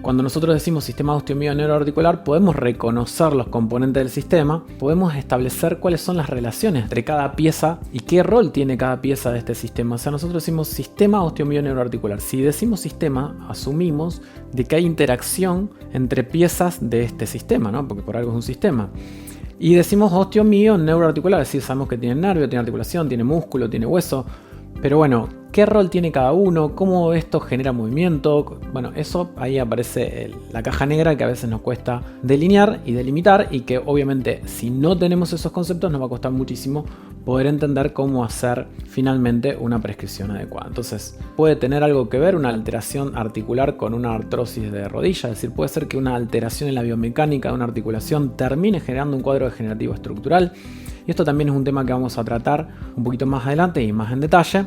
Cuando nosotros decimos sistema osteomio neuroarticular, podemos reconocer los componentes del sistema, podemos establecer cuáles son las relaciones entre cada pieza y qué rol tiene cada pieza de este sistema. O sea, nosotros decimos sistema osteomio neuroarticular. Si decimos sistema, asumimos de que hay interacción entre piezas de este sistema, ¿no? Porque por algo es un sistema. Y decimos osteomio neuroarticular, es decir, sabemos que tiene nervio, tiene articulación, tiene músculo, tiene hueso. Pero bueno, ¿qué rol tiene cada uno? ¿Cómo esto genera movimiento? Bueno, eso ahí aparece la caja negra que a veces nos cuesta delinear y delimitar, y que obviamente si no tenemos esos conceptos nos va a costar muchísimo poder entender cómo hacer finalmente una prescripción adecuada. Entonces, puede tener algo que ver una alteración articular con una artrosis de rodilla, es decir, puede ser que una alteración en la biomecánica de una articulación termine generando un cuadro degenerativo estructural. Y esto también es un tema que vamos a tratar un poquito más adelante y más en detalle,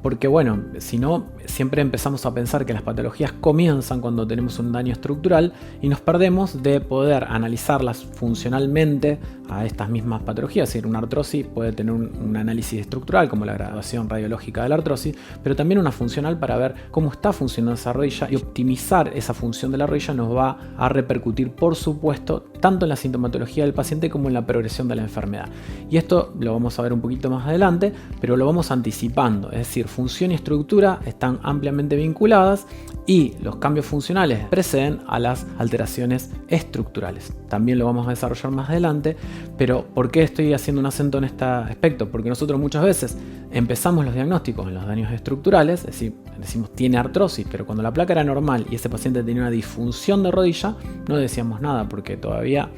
porque bueno, si no, siempre empezamos a pensar que las patologías comienzan cuando tenemos un daño estructural y nos perdemos de poder analizarlas funcionalmente a estas mismas patologías. Es decir, una artrosis puede tener un análisis estructural, como la graduación radiológica de la artrosis, pero también una funcional para ver cómo está funcionando esa rodilla, y optimizar esa función de la rodilla nos va a repercutir, por supuesto, tanto en la sintomatología del paciente como en la progresión de la enfermedad. Y esto lo vamos a ver un poquito más adelante, pero lo vamos anticipando, es decir, función y estructura están ampliamente vinculadas y los cambios funcionales preceden a las alteraciones estructurales. También lo vamos a desarrollar más adelante, pero ¿por qué estoy haciendo un acento en este aspecto? Porque nosotros muchas veces empezamos los diagnósticos en los daños estructurales, es decir, decimos tiene artrosis, pero cuando la placa era normal y ese paciente tenía una disfunción de rodilla, no decíamos nada porque todavía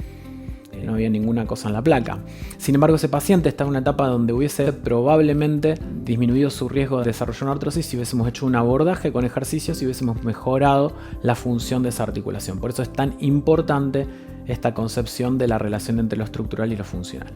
no había ninguna cosa en la placa. Sin embargo, ese paciente está en una etapa donde hubiese probablemente disminuido su riesgo de desarrollar una artrosis si hubiésemos hecho un abordaje con ejercicios y hubiésemos mejorado la función de esa articulación. Por eso es tan importante esta concepción de la relación entre lo estructural y lo funcional.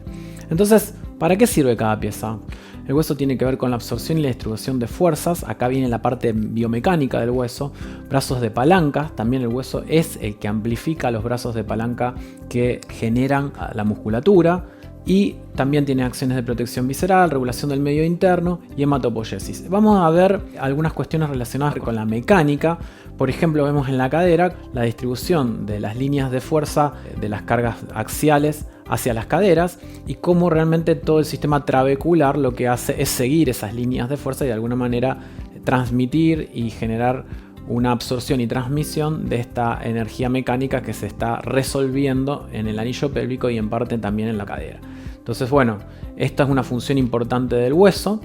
Entonces, ¿para qué sirve cada pieza? El hueso tiene que ver con la absorción y la distribución de fuerzas. Acá viene la parte biomecánica del hueso. Brazos de palanca. También el hueso es el que amplifica los brazos de palanca que generan la musculatura. Y también tiene acciones de protección visceral, regulación del medio interno y hematopoiesis. Vamos a ver algunas cuestiones relacionadas con la mecánica. Por ejemplo, vemos en la cadera la distribución de las líneas de fuerza de las cargas axiales hacia las caderas y cómo realmente todo el sistema trabecular lo que hace es seguir esas líneas de fuerza y de alguna manera transmitir y generar una absorción y transmisión de esta energía mecánica que se está resolviendo en el anillo pélvico y en parte también en la cadera. Entonces, bueno, esta es una función importante del hueso,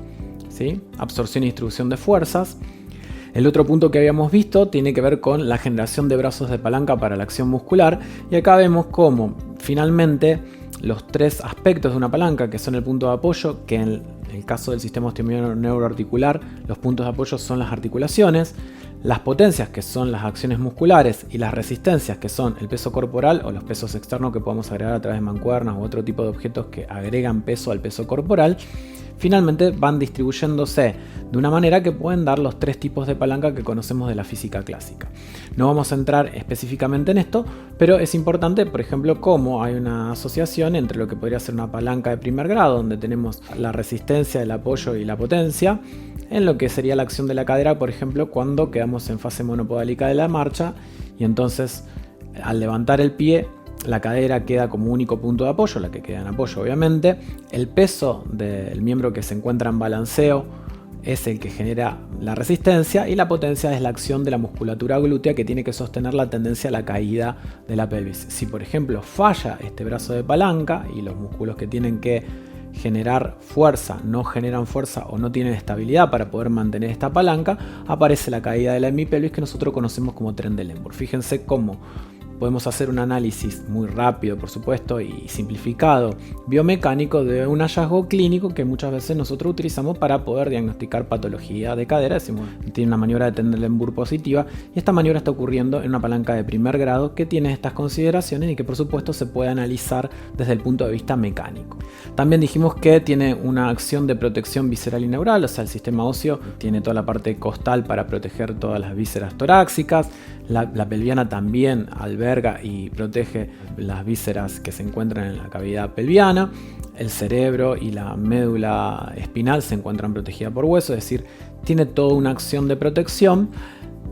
¿sí? Absorción y distribución de fuerzas. El otro punto que habíamos visto tiene que ver con la generación de brazos de palanca para la acción muscular, y acá vemos cómo finalmente los tres aspectos de una palanca, que son el punto de apoyo, que en el caso del sistema osteomio neuroarticular los puntos de apoyo son las articulaciones, las potencias, que son las acciones musculares, y las resistencias, que son el peso corporal o los pesos externos que podemos agregar a través de mancuernas u otro tipo de objetos que agregan peso al peso corporal, finalmente van distribuyéndose de una manera que pueden dar los tres tipos de palanca que conocemos de la física clásica. No vamos a entrar específicamente en esto, pero es importante, por ejemplo, cómo hay una asociación entre lo que podría ser una palanca de primer grado, donde tenemos la resistencia, el apoyo y la potencia, en lo que sería la acción de la cadera, por ejemplo, cuando quedamos en fase monopodálica de la marcha, y entonces al levantar el pie, la cadera queda como único punto de apoyo, la que queda en apoyo obviamente. El peso del miembro que se encuentra en balanceo es el que genera la resistencia, y la potencia es la acción de la musculatura glútea que tiene que sostener la tendencia a la caída de la pelvis. Si por ejemplo falla este brazo de palanca y los músculos que tienen que generar fuerza no generan fuerza o no tienen estabilidad para poder mantener esta palanca, aparece la caída de la hemipelvis, que nosotros conocemos como Trendelenburg. Fíjense cómo podemos hacer un análisis muy rápido, por supuesto, y simplificado, biomecánico, de un hallazgo clínico que muchas veces nosotros utilizamos para poder diagnosticar patología de cadera. Decimos, tiene una maniobra de Trendelenburg positiva, y esta maniobra está ocurriendo en una palanca de primer grado que tiene estas consideraciones y que por supuesto se puede analizar desde el punto de vista mecánico. También dijimos que tiene una acción de protección visceral y neural, o sea, el sistema óseo tiene toda la parte costal para proteger todas las vísceras torácicas. La pelviana también alberga y protege las vísceras que se encuentran en la cavidad pelviana. El cerebro y la médula espinal se encuentran protegidas por hueso, es decir, tiene toda una acción de protección.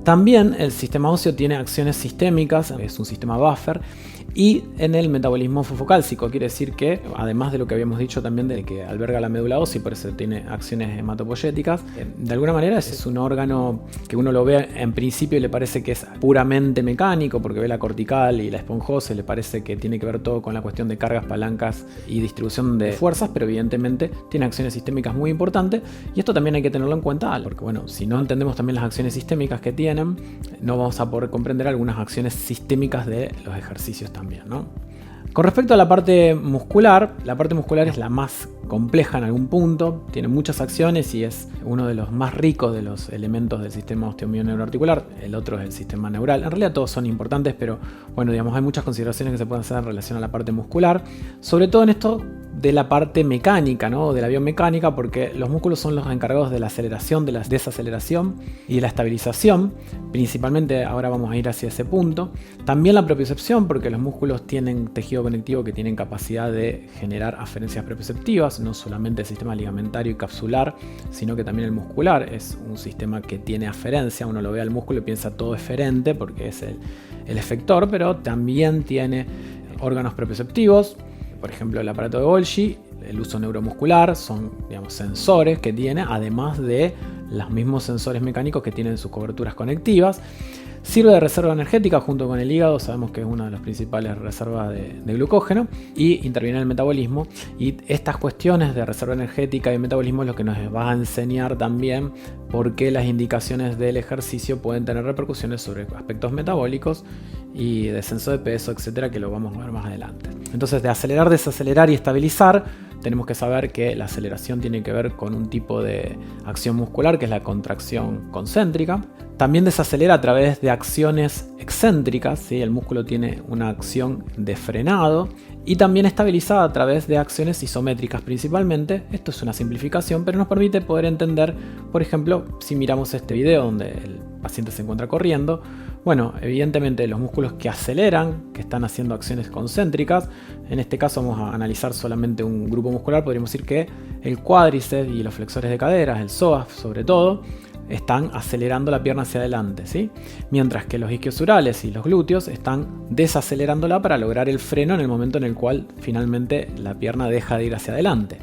También el sistema óseo tiene acciones sistémicas, es un sistema buffer, y en el metabolismo fosfocálcico, quiere decir que, además de lo que habíamos dicho también de que alberga la médula ósea y por eso tiene acciones hematopoyéticas, de alguna manera es un órgano que uno lo ve en principio y le parece que es puramente mecánico, porque ve la cortical y la esponjosa y le parece que tiene que ver todo con la cuestión de cargas, palancas y distribución de fuerzas, pero evidentemente tiene acciones sistémicas muy importantes, y esto también hay que tenerlo en cuenta, porque bueno, si no entendemos también las acciones sistémicas que tienen, no vamos a poder comprender algunas acciones sistémicas de los ejercicios también, ¿no? Con respecto a la parte muscular es la más compleja en algún punto, tiene muchas acciones y es uno de los más ricos de los elementos del sistema osteomio-neuroarticular. El otro es el sistema neural. En realidad todos son importantes, pero bueno, digamos, hay muchas consideraciones que se pueden hacer en relación a la parte muscular, sobre todo en esto de la parte mecánica, ¿no? De la biomecánica, porque los músculos son los encargados de la aceleración, de la desaceleración y de la estabilización. Principalmente ahora vamos a ir hacia ese punto. También la propiocepción, porque los músculos tienen tejido conectivo que tienen capacidad de generar aferencias propioceptivas, no solamente el sistema ligamentario y capsular, sino que también el muscular es un sistema que tiene aferencia. Uno lo ve al músculo y piensa todo eferente porque es el efector, pero también tiene órganos propioceptivos. Por ejemplo, el aparato de Golgi, el uso neuromuscular, son, digamos, sensores que tiene, además de los mismos sensores mecánicos que tienen sus coberturas conectivas. Sirve de reserva energética junto con el hígado, sabemos que es una de las principales reservas de glucógeno, y interviene en el metabolismo. Y estas cuestiones de reserva energética y metabolismo es lo que nos va a enseñar también por qué las indicaciones del ejercicio pueden tener repercusiones sobre aspectos metabólicos y descenso de peso, etcétera, que lo vamos a ver más adelante. Entonces, de acelerar, desacelerar y estabilizar, tenemos que saber que la aceleración tiene que ver con un tipo de acción muscular, que es la contracción concéntrica. También desacelera a través de acciones excéntricas, ¿sí? El músculo tiene una acción de frenado, y también estabiliza a través de acciones isométricas principalmente. Esto es una simplificación, pero nos permite poder entender, por ejemplo, si miramos este video donde el paciente se encuentra corriendo, bueno, evidentemente los músculos que aceleran, que están haciendo acciones concéntricas, en este caso vamos a analizar solamente un grupo muscular, podríamos decir que el cuádriceps y los flexores de caderas, el psoas sobre todo, están acelerando la pierna hacia adelante, ¿sí? Mientras que los isquiosurales y los glúteos están desacelerándola para lograr el freno en el momento en el cual finalmente la pierna deja de ir hacia adelante.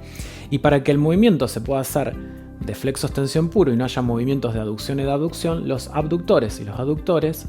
Y para que el movimiento se pueda hacer de flexo-extensión puro y no haya movimientos de aducción y de abducción, los abductores y los aductores,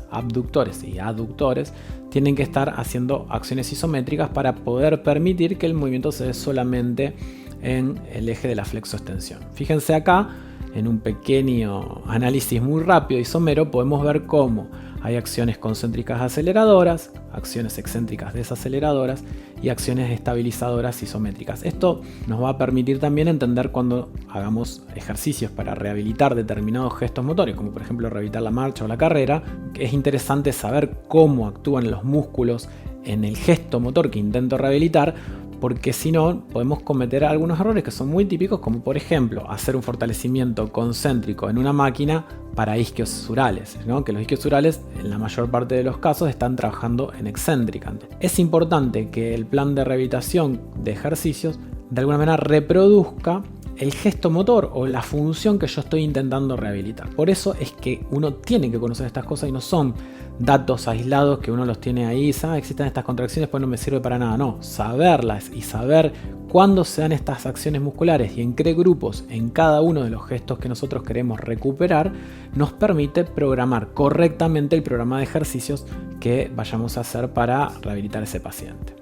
tienen que estar haciendo acciones isométricas para poder permitir que el movimiento se dé solamente en el eje de la flexo-extensión. Fíjense acá, en un pequeño análisis muy rápido y somero, podemos ver cómo hay acciones concéntricas aceleradoras, acciones excéntricas desaceleradoras y acciones estabilizadoras isométricas. Esto nos va a permitir también entender cuando hagamos ejercicios para rehabilitar determinados gestos motores, como por ejemplo rehabilitar la marcha o la carrera, que es interesante saber cómo actúan los músculos en el gesto motor que intento rehabilitar, porque si no podemos cometer algunos errores que son muy típicos, como por ejemplo hacer un fortalecimiento concéntrico en una máquina para isquiosurales, ¿no? Que los isquiosurales en la mayor parte de los casos están trabajando en excéntrica. Es importante que el plan de rehabilitación de ejercicios de alguna manera reproduzca el gesto motor o la función que yo estoy intentando rehabilitar. Por eso es que uno tiene que conocer estas cosas y no son datos aislados que uno los tiene ahí, existen estas contracciones, pues no me sirve para nada. No, saberlas y saber cuándo se dan estas acciones musculares y en qué grupos en cada uno de los gestos que nosotros queremos recuperar nos permite programar correctamente el programa de ejercicios que vayamos a hacer para rehabilitar a ese paciente.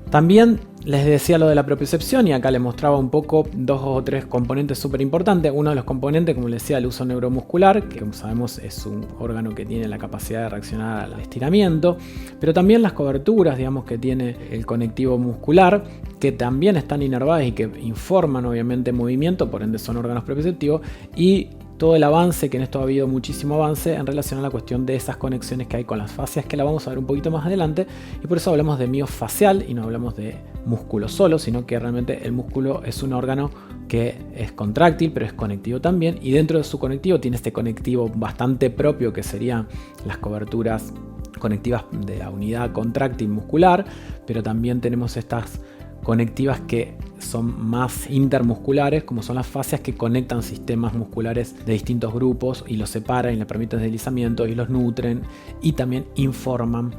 También les decía lo de la propiocepción y acá les mostraba un poco 2 o 3 componentes súper importantes. Uno de los componentes, como les decía, el uso neuromuscular, que como sabemos es un órgano que tiene la capacidad de reaccionar al estiramiento, pero también las coberturas, digamos, que tiene el conectivo muscular, que también están inervadas y que informan obviamente movimiento, por ende son órganos propioceptivos, y todo el avance, que en esto ha habido muchísimo avance en relación a la cuestión de esas conexiones que hay con las fascias, que la vamos a ver un poquito más adelante, y por eso hablamos de miofacial y no hablamos de músculo solo, sino que realmente el músculo es un órgano que es contráctil, pero es conectivo también, y dentro de su conectivo tiene este conectivo bastante propio que serían las coberturas conectivas de la unidad contráctil muscular, pero también tenemos estas conectivas que son más intermusculares, como son las fascias, que conectan sistemas musculares de distintos grupos y los separan y le permiten deslizamiento y los nutren y también informan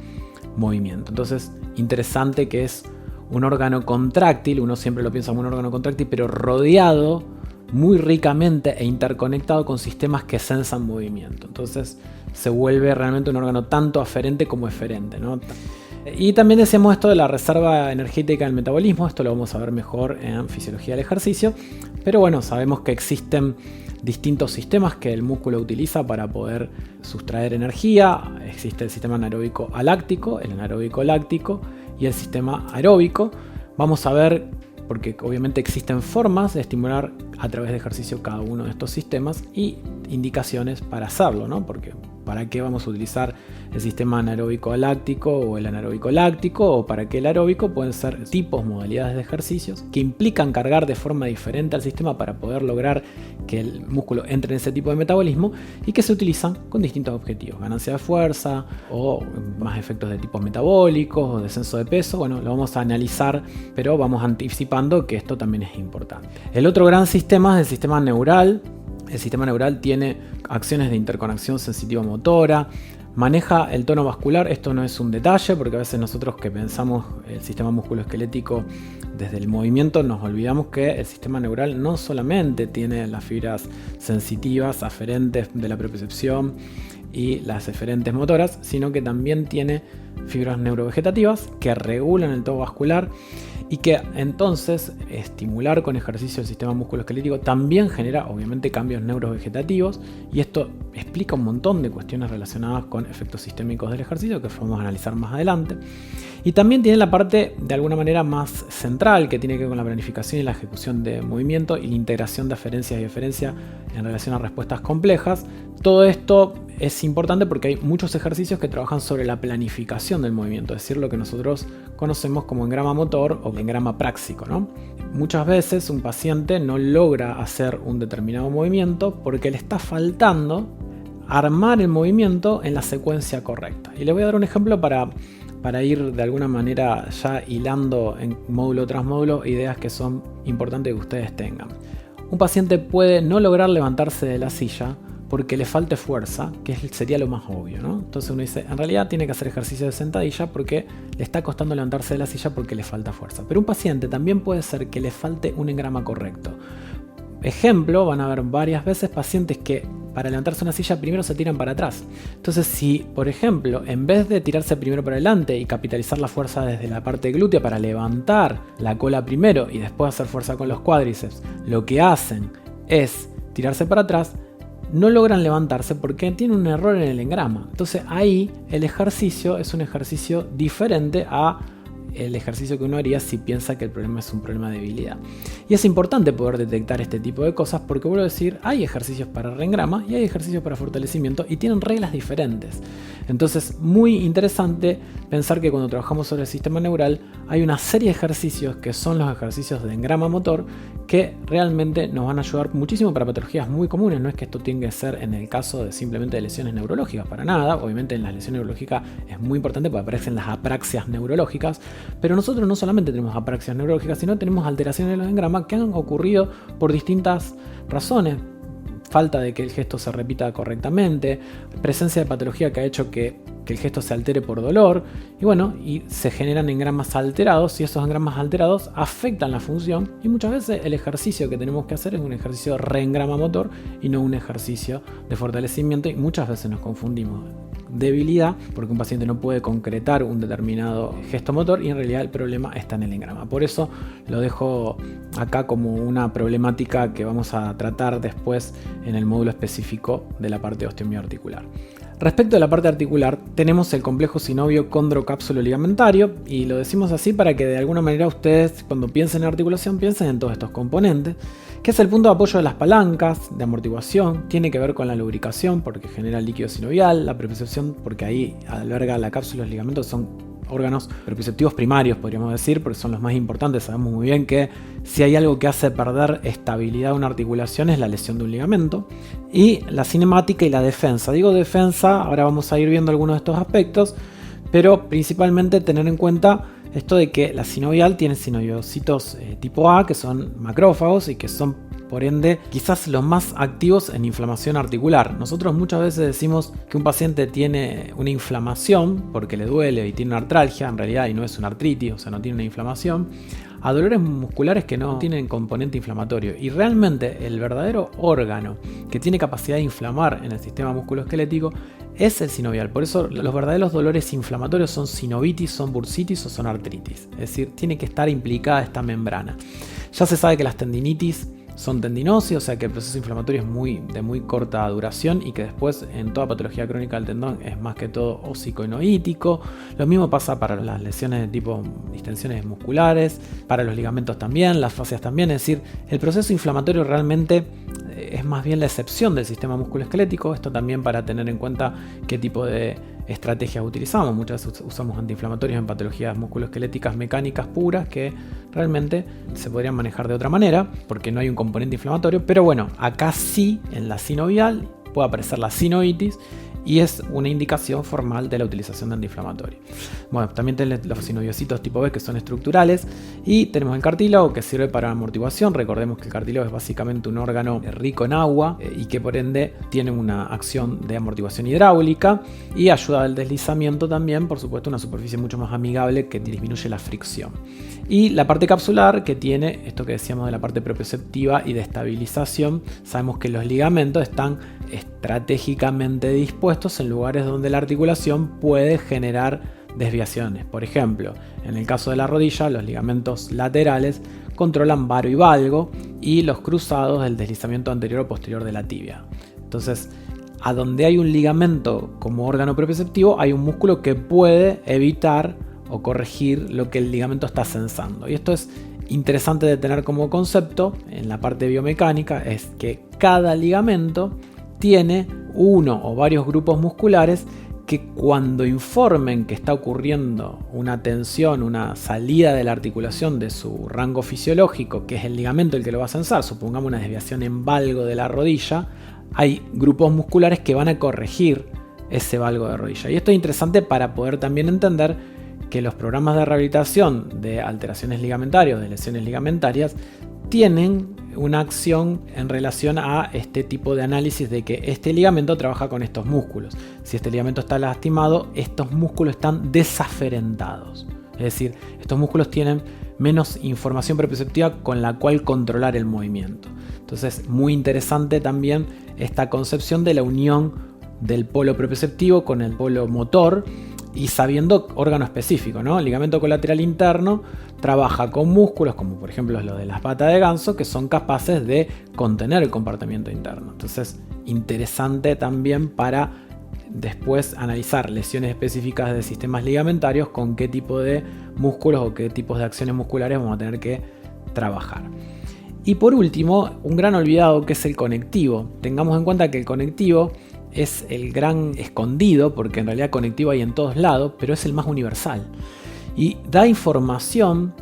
movimiento. Entonces, interesante que es un órgano contráctil, uno siempre lo piensa como un órgano contráctil, pero rodeado muy ricamente e interconectado con sistemas que sensan movimiento. Entonces se vuelve realmente un órgano tanto aferente como eferente, ¿no? Y también decíamos esto de la reserva energética del metabolismo, esto lo vamos a ver mejor en fisiología del ejercicio, pero bueno, sabemos que existen distintos sistemas que el músculo utiliza para poder sustraer energía. Existe el sistema anaeróbico aláctico, el anaeróbico láctico y el sistema aeróbico. Vamos a ver, porque obviamente existen formas de estimular a través de ejercicio cada uno de estos sistemas y indicaciones para hacerlo, ¿no? Porque ¿para qué vamos a utilizar el sistema anaeróbico aláctico o el anaeróbico láctico? O para qué el aeróbico, pueden ser tipos, modalidades de ejercicios que implican cargar de forma diferente al sistema para poder lograr que el músculo entre en ese tipo de metabolismo y que se utilizan con distintos objetivos, ganancia de fuerza o más efectos de tipo metabólicos o descenso de peso. Bueno, lo vamos a analizar, pero vamos anticipando que esto también es importante. El otro gran sistema es el sistema neural. El sistema neural tiene acciones de interconexión sensitiva-motora, maneja el tono vascular. Esto no es un detalle, porque a veces nosotros que pensamos el sistema musculoesquelético desde el movimiento nos olvidamos que el sistema neural no solamente tiene las fibras sensitivas aferentes de la propiocepción y las eferentes motoras, sino que también tiene fibras neurovegetativas que regulan el tono vascular y que entonces estimular con ejercicio el sistema musculoesquelético también genera obviamente cambios neurovegetativos, y esto explica un montón de cuestiones relacionadas con efectos sistémicos del ejercicio que vamos a analizar más adelante. Y también tiene la parte de alguna manera más central, que tiene que ver con la planificación y la ejecución de movimiento y la integración de aferencias y eferencias en relación a respuestas complejas. Todo esto es importante porque hay muchos ejercicios que trabajan sobre la planificación del movimiento, es decir, lo que nosotros conocemos como engrama motor o engrama práxico, ¿no? Muchas veces un paciente no logra hacer un determinado movimiento porque le está faltando armar el movimiento en la secuencia correcta. Y les voy a dar un ejemplo para ir de alguna manera ya hilando en módulo tras módulo ideas que son importantes que ustedes tengan. Un paciente puede no lograr levantarse de la silla porque le falte fuerza, que sería lo más obvio, ¿no? Entonces uno dice, en realidad tiene que hacer ejercicio de sentadilla porque le está costando levantarse de la silla porque le falta fuerza. Pero un paciente también puede ser que le falte un engrama correcto. Ejemplo, van a haber varias veces pacientes que para levantarse de una silla primero se tiran para atrás. Entonces, si por ejemplo, en vez de tirarse primero para adelante y capitalizar la fuerza desde la parte glútea para levantar la cola primero y después hacer fuerza con los cuádriceps, lo que hacen es tirarse para atrás, no logran levantarse porque tienen un error en el engrama. Entonces ahí el ejercicio es un ejercicio diferente a el ejercicio que uno haría si piensa que el problema es un problema de debilidad. Y es importante poder detectar este tipo de cosas porque, vuelvo a decir, hay ejercicios para reengrama y hay ejercicios para fortalecimiento y tienen reglas diferentes. Entonces, muy interesante pensar que cuando trabajamos sobre el sistema neural hay una serie de ejercicios que son los ejercicios de engrama motor que realmente nos van a ayudar muchísimo para patologías muy comunes. No es que esto tenga que ser en el caso de simplemente de lesiones neurológicas, para nada. Obviamente en las lesiones neurológicas es muy importante porque aparecen las apraxias neurológicas, pero nosotros no solamente tenemos apraxias neurológicas, sino tenemos alteraciones en los engramas que han ocurrido por distintas razones. Falta de que el gesto se repita correctamente, presencia de patología que ha hecho que el gesto se altere por dolor, y bueno, y se generan engramas alterados, y esos engramas alterados afectan la función, y muchas veces el ejercicio que tenemos que hacer es un ejercicio de reengrama motor y no un ejercicio de fortalecimiento, y muchas veces nos confundimos debilidad porque un paciente no puede concretar un determinado gesto motor y en realidad el problema está en el engrama. Por eso lo dejo acá como una problemática que vamos a tratar después en el módulo específico de la parte osteomioarticular. Respecto a la parte articular, tenemos el complejo sinovio condrocápsulo ligamentario, y lo decimos así para que de alguna manera ustedes, cuando piensen en articulación, piensen en todos estos componentes, que es el punto de apoyo de las palancas, de amortiguación, tiene que ver con la lubricación porque genera líquido sinovial, la propiocepción porque ahí alberga la cápsula, los ligamentos son órganos propioceptivos primarios, podríamos decir, porque son los más importantes. Sabemos muy bien que si hay algo que hace perder estabilidad a una articulación es la lesión de un ligamento. Y la cinemática y la defensa. Digo defensa, ahora vamos a ir viendo algunos de estos aspectos, pero principalmente tener en cuenta esto de que la sinovial tiene sinoviocitos tipo A, que son macrófagos y que son por ende quizás los más activos en inflamación articular. Nosotros muchas veces decimos que un paciente tiene una inflamación porque le duele y tiene una artralgia, en realidad y no es una artritis, o sea, no tiene una inflamación, a dolores musculares que no tienen componente inflamatorio. Y realmente el verdadero órgano que tiene capacidad de inflamar en el sistema musculoesquelético es el sinovial. Por eso los verdaderos dolores inflamatorios son sinovitis, son bursitis o son artritis. Es decir, tiene que estar implicada esta membrana. Ya se sabe que las tendinitis son tendinosis, o sea que el proceso inflamatorio es de muy corta duración y que después en toda patología crónica del tendón es más que todo ósico-noítico. Lo mismo pasa para las lesiones de tipo distensiones musculares, para los ligamentos también, las fascias también. Es decir, el proceso inflamatorio realmente es más bien la excepción del sistema musculoesquelético. Esto también para tener en cuenta qué tipo de estrategias utilizamos. Muchas veces usamos antiinflamatorios en patologías musculoesqueléticas mecánicas puras que realmente se podrían manejar de otra manera porque no hay un componente inflamatorio, pero bueno, acá sí en la sinovial puede aparecer la sinovitis y es una indicación formal de la utilización de antiinflamatorio. Bueno, también tenemos los sinoviocitos tipo B que son estructurales y tenemos el cartílago que sirve para amortiguación. Recordemos que el cartílago es básicamente un órgano rico en agua y que por ende tiene una acción de amortiguación hidráulica y ayuda al deslizamiento también, por supuesto, una superficie mucho más amigable que disminuye la fricción. Y la parte capsular que tiene esto que decíamos de la parte propioceptiva y de estabilización. Sabemos que los ligamentos están estratégicamente dispuestos en lugares donde la articulación puede generar desviaciones. Por ejemplo, en el caso de la rodilla, los ligamentos laterales controlan varo y valgo y los cruzados el deslizamiento anterior o posterior de la tibia. Entonces, a donde hay un ligamento como órgano propioceptivo, hay un músculo que puede evitar o corregir lo que el ligamento está sensando. Y esto es interesante de tener como concepto en la parte biomecánica, es que cada ligamento tiene uno o varios grupos musculares que cuando informen que está ocurriendo una tensión, una salida de la articulación de su rango fisiológico, que es el ligamento el que lo va a sensar, supongamos una desviación en valgo de la rodilla, hay grupos musculares que van a corregir ese valgo de rodilla. Y esto es interesante para poder también entender que los programas de rehabilitación de alteraciones ligamentarias, de lesiones ligamentarias, tienen una acción en relación a este tipo de análisis de que este ligamento trabaja con estos músculos. Si este ligamento está lastimado, estos músculos están desaferentados. Es decir, estos músculos tienen menos información propioceptiva con la cual controlar el movimiento. Entonces, muy interesante también esta concepción de la unión del polo propioceptivo con el polo motor y sabiendo órgano específico, ¿no? El ligamento colateral interno trabaja con músculos como por ejemplo los de las patas de ganso que son capaces de contener el comportamiento interno. Entonces, interesante también para después analizar lesiones específicas de sistemas ligamentarios con qué tipo de músculos o qué tipos de acciones musculares vamos a tener que trabajar. Y por último, un gran olvidado que es el conectivo. Tengamos en cuenta que el conectivo es el gran escondido, porque en realidad conectivo hay en todos lados, pero es el más universal. Y da información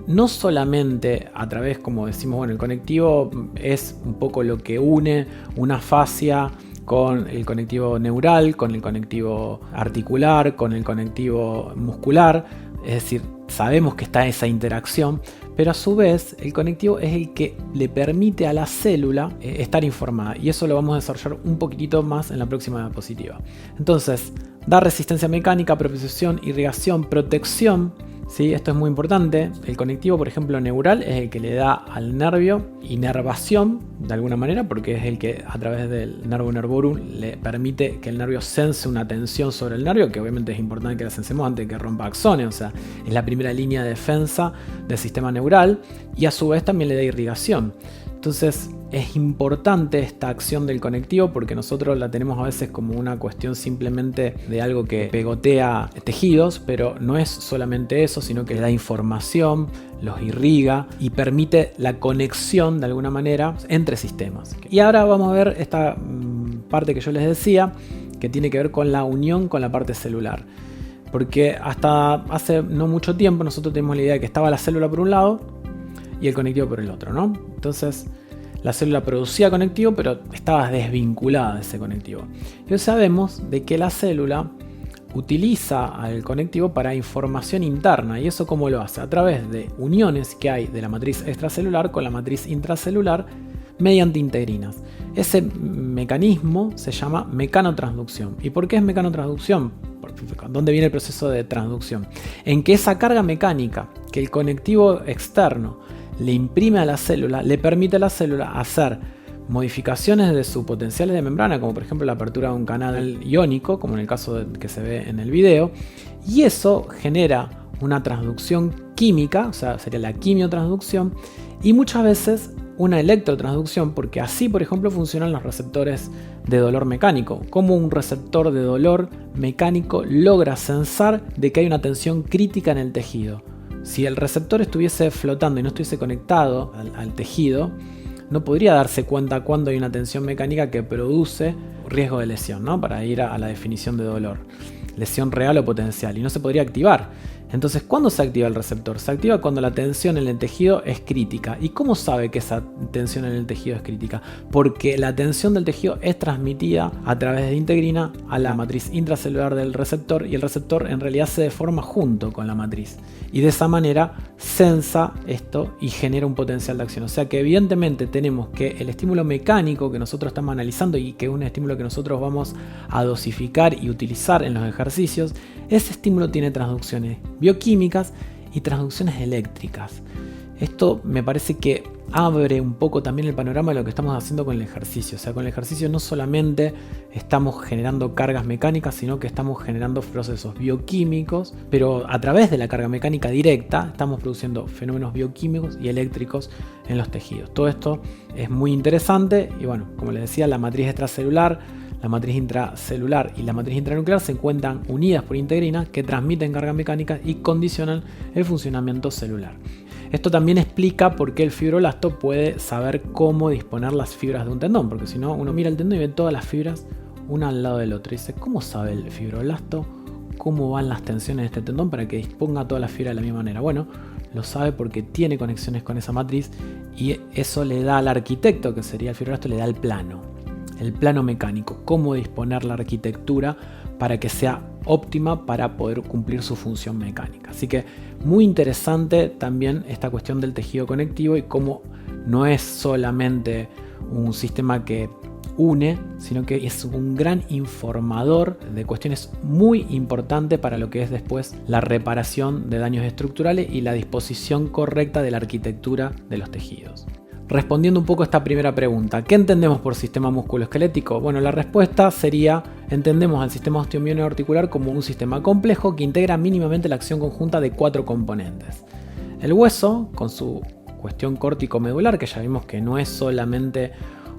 no solamente a través, como decimos, bueno, el conectivo es un poco lo que une una fascia con el conectivo neural, con el conectivo articular, con el conectivo muscular, es decir, sabemos que está esa interacción, pero a su vez el conectivo es el que le permite a la célula estar informada y eso lo vamos a desarrollar un poquitito más en la próxima diapositiva. Entonces, da resistencia mecánica, propiocepción, irrigación, protección, ¿sí? Esto es muy importante. El conectivo, por ejemplo, neural es el que le da al nervio inervación de alguna manera porque es el que a través del nervo nervorum le permite que el nervio sense una tensión sobre el nervio, que obviamente es importante que la sensemos antes de que rompa axones, o sea, es la primera línea de defensa del sistema neural y a su vez también le da irrigación. Entonces es importante esta acción del conectivo porque nosotros la tenemos a veces como una cuestión simplemente de algo que pegotea tejidos, pero no es solamente eso, sino que le da información, los irriga y permite la conexión de alguna manera entre sistemas. Y ahora vamos a ver esta parte que yo les decía, que tiene que ver con la unión con la parte celular. Porque hasta hace no mucho tiempo nosotros tenemos la idea de que estaba la célula por un lado y el conectivo por el otro, ¿no? Entonces la célula producía conectivo, pero estaba desvinculada de ese conectivo. Y hoy sabemos de que la célula utiliza al conectivo para información interna. ¿Y eso cómo lo hace? A través de uniones que hay de la matriz extracelular con la matriz intracelular mediante integrinas. Ese mecanismo se llama mecanotransducción. ¿Y por qué es mecanotransducción? ¿Dónde viene el proceso de transducción? En que esa carga mecánica que el conectivo externo le imprime a la célula, le permite a la célula hacer modificaciones de sus potenciales de membrana, como por ejemplo la apertura de un canal iónico, como en el caso que se ve en el video, y eso genera una transducción química, o sea, sería la quimiotransducción, y muchas veces una electrotransducción, porque así, por ejemplo, funcionan los receptores de dolor mecánico. Como un receptor de dolor mecánico logra sensar de que hay una tensión crítica en el tejido. Si el receptor estuviese flotando y no estuviese conectado al tejido, no podría darse cuenta cuando hay una tensión mecánica que produce riesgo de lesión, ¿no? Para ir a la definición de dolor. Lesión real o potencial. Y no se podría activar. Entonces, ¿cuándo se activa el receptor? Se activa cuando la tensión en el tejido es crítica. ¿Y cómo sabe que esa tensión en el tejido es crítica? Porque la tensión del tejido es transmitida a través de integrina a la matriz intracelular del receptor y el receptor en realidad se deforma junto con la matriz. Y de esa manera sensa esto y genera un potencial de acción. O sea que evidentemente tenemos que el estímulo mecánico que nosotros estamos analizando y que es un estímulo que nosotros vamos a dosificar y utilizar en los ejercicios, ese estímulo tiene transducciones bioquímicas y transducciones eléctricas. Esto me parece que abre un poco también el panorama de lo que estamos haciendo con el ejercicio. O sea, con el ejercicio no solamente estamos generando cargas mecánicas, sino que estamos generando procesos bioquímicos, pero a través de la carga mecánica directa estamos produciendo fenómenos bioquímicos y eléctricos en los tejidos. Todo esto es muy interesante y bueno, como les decía, la matriz extracelular, la matriz intracelular y la matriz intranuclear se encuentran unidas por integrinas que transmiten carga mecánica y condicionan el funcionamiento celular. Esto también explica por qué el fibroblasto puede saber cómo disponer las fibras de un tendón, porque si no, uno mira el tendón y ve todas las fibras una al lado del otro. Y dice, ¿cómo sabe el fibroblasto cómo van las tensiones de este tendón para que disponga todas las fibras de la misma manera? Bueno, lo sabe porque tiene conexiones con esa matriz y eso le da al arquitecto, que sería el fibroblasto, le da el plano mecánico, cómo disponer la arquitectura para que sea óptima para poder cumplir su función mecánica. Así que muy interesante también esta cuestión del tejido conectivo y cómo no es solamente un sistema que une, sino que es un gran informador de cuestiones muy importantes para lo que es después la reparación de daños estructurales y la disposición correcta de la arquitectura de los tejidos. Respondiendo un poco a esta primera pregunta, ¿qué entendemos por sistema musculoesquelético? Bueno, la respuesta sería, entendemos al sistema osteomiónico articular como un sistema complejo que integra mínimamente la acción conjunta de 4 componentes. El hueso, con su cuestión córtico-medular, que ya vimos que no es solamente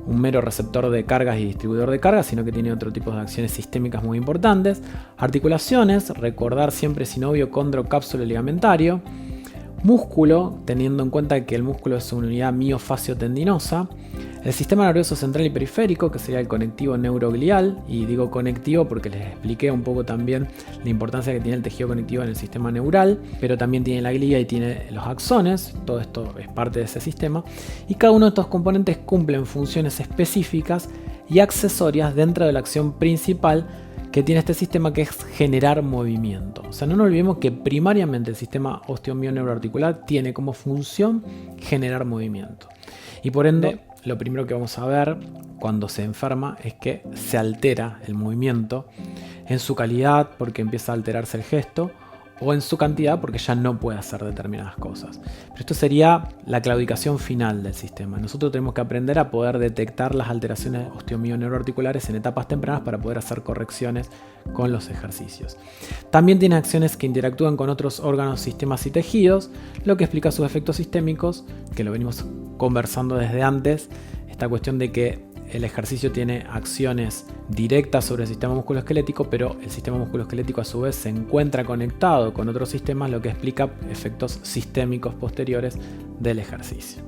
un mero receptor de cargas y distribuidor de cargas, sino que tiene otro tipo de acciones sistémicas muy importantes. Articulaciones, recordar siempre sinovio, condro, cápsulo ligamentario. Músculo, teniendo en cuenta que el músculo es una unidad miofasciotendinosa. El sistema nervioso central y periférico, que sería el conectivo neuroglial, y digo conectivo porque les expliqué un poco también la importancia que tiene el tejido conectivo en el sistema neural, pero también tiene la glía y tiene los axones, todo esto es parte de ese sistema, y cada uno de estos componentes cumplen funciones específicas y accesorias dentro de la acción principal que tiene este sistema, que es generar movimiento. O sea, no nos olvidemos que primariamente el sistema osteomioneuroarticular tiene como función generar movimiento. Y por ende, lo primero que vamos a ver cuando se enferma es que se altera el movimiento en su calidad porque empieza a alterarse el gesto, o en su cantidad porque ya no puede hacer determinadas cosas. Pero esto sería la claudicación final del sistema. Nosotros tenemos que aprender a poder detectar las alteraciones osteomioneuroarticulares en etapas tempranas para poder hacer correcciones con los ejercicios. También tiene acciones que interactúan con otros órganos, sistemas y tejidos, lo que explica sus efectos sistémicos, que lo venimos conversando desde antes, esta cuestión de que el ejercicio tiene acciones directas sobre el sistema musculoesquelético, pero el sistema musculoesquelético a su vez se encuentra conectado con otros sistemas, lo que explica efectos sistémicos posteriores del ejercicio.